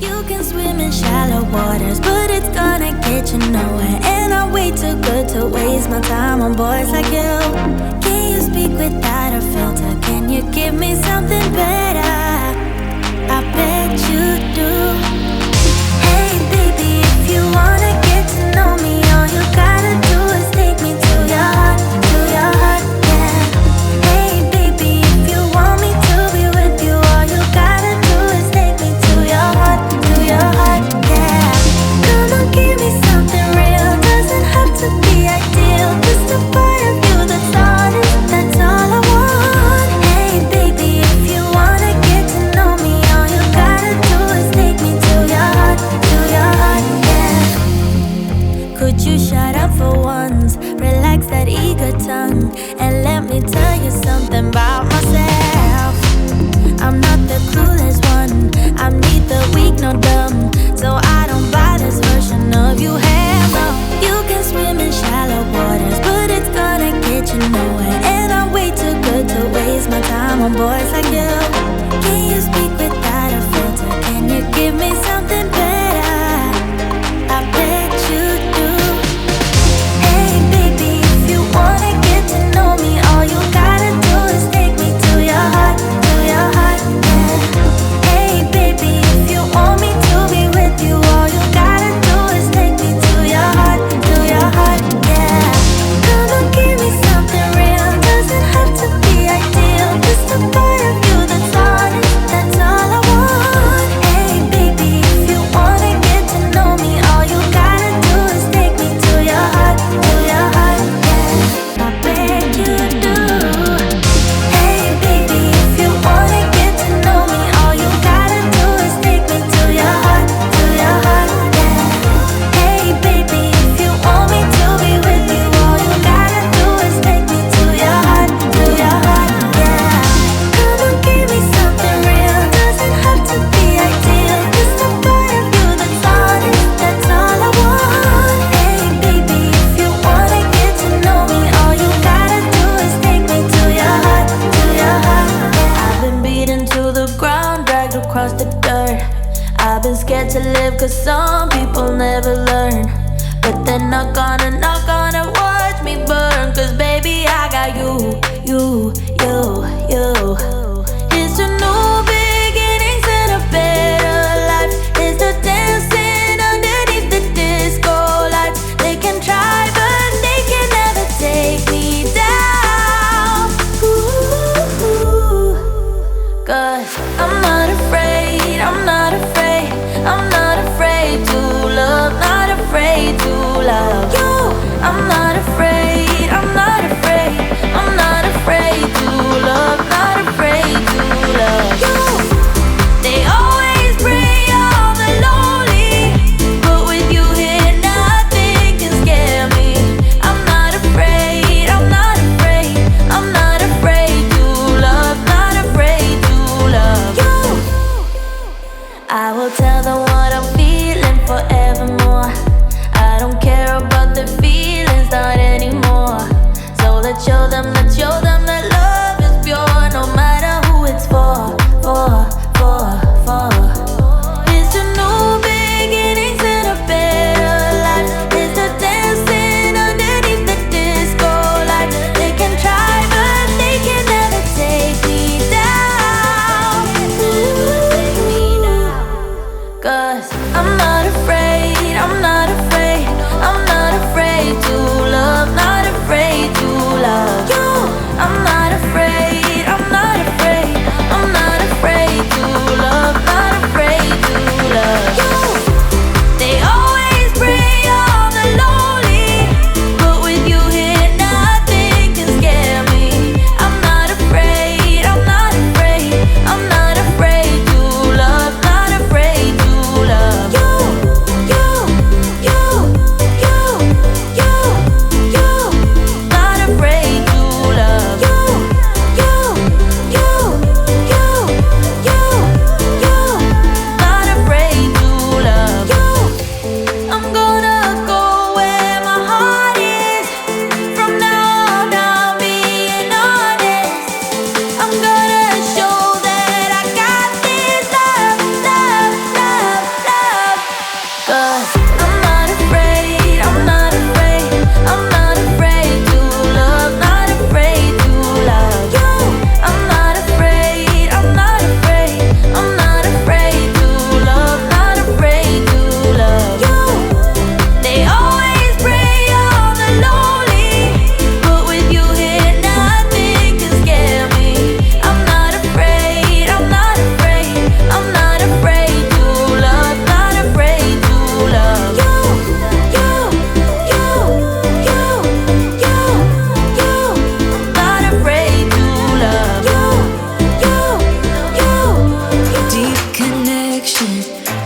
You can swim in shallow waters, but it's gonna get you nowhere. And I'm way too good to waste my time on boys like you. Can you speak without a filter? Can you give me something better? I bet you do. Hey baby, if you wanna get to know me, all you gotta do is take me to your heart, yeah. Hey baby, if you want me to be with you, all you gotta do is take me to your heart, yeah. Come on, give me something real, doesn't have to be ideal, just a part of you that's honest, that's all I want. Hey baby, if you wanna get to know me, all you gotta do is take me to your heart, yeah. Could you shut up for once, relax that eager tongue, and let me tell you something about myself. I'm not the clueless one, I'm neither weak nor dumb, so I don't buy this version of you. Hell no. You can swim in shallow waters, but it's gonna get you nowhere. And I'm way too good to waste my time on boys like you. Can you speak without a filter? Can you give me something better? I bet you do. Hey baby, if you wanna get to know me, all you gotta do is take me to your heart, yeah. Hey baby, if you want me to be with you, all you gotta do is take me to your heart, yeah. Come on, give me something real, doesn't have to be ideal, just a part of you that's honest, that's all I want. Hey baby, if you wanna get to know me, all you gotta do is take me to your heart, yeah. I bet you do. Hey baby, if you wanna get to know me, all you gotta do is take me to your heart, yeah. Hey baby, if you want me to be with you, all you gotta do is take me to your heart, yeah. Come on, give me something real, doesn't have to be ideal, just a part of you that's honest, that's all I want. Hey baby, if you wanna get to know me, all you gotta do is take me to your heart, yeah. I've been beaten to the ground, dragged across the dirt. I've been scared to live, cause some people never learn. But they're not gonna watch me burn, cause baby I got you. It's a new beginnings and a better life. It's the dancing underneath the disco lights. They can try but they can never take me down. Ooh, cause I'm not afraid, I'm not afraid, I'm not afraid to love, not afraid to love you. I'm not afraid, I'm not afraid, I'm not afraid to love, not afraid to love you. They always bring all the lonely, but with you here nothing can scare me. I'm not afraid, I'm not afraid, I'm not afraid to love, not afraid to love you. I will tell them what I'm feeling forevermore. I don't care about the feelings, not anymore. So let's show them that love is pure, no matter who it's for. It's a new beginnings and a better life. It's the dancing underneath the disco lights. They can try but they can never take me down. Cause I'm not afraid, I'm not afraid, I'm not afraid to love, not afraid to love you. I'm not afraid, I'm not afraid, I'm not afraid to love, not afraid to love you. They always bring all the lonely, but with you here nothing can scare me. I'm not afraid, I'm not afraid, I'm not afraid to love, not afraid to love you.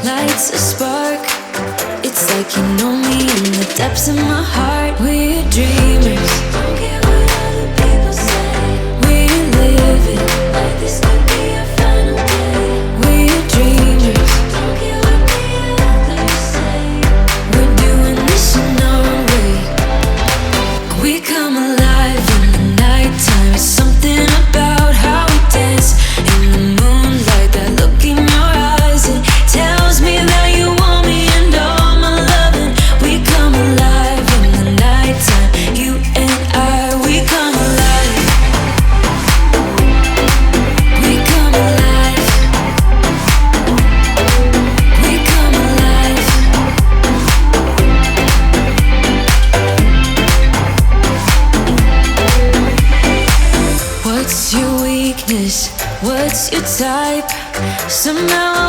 lights a spark. It's like you know me in the depths of my heart. We're dreamers, don't care what other people say. We're living like this could be our final day. We're dreamers, don't care what the others say. We're doing this in our way. We come alive in the nighttime. It's something about how we dance in the moonlight. That look in your eyes, it tells me that you want me and all my loving. We come alive in the nighttime. You and I, we come alive. We come alive. We come alive. What's your weakness? What's your type? Somehow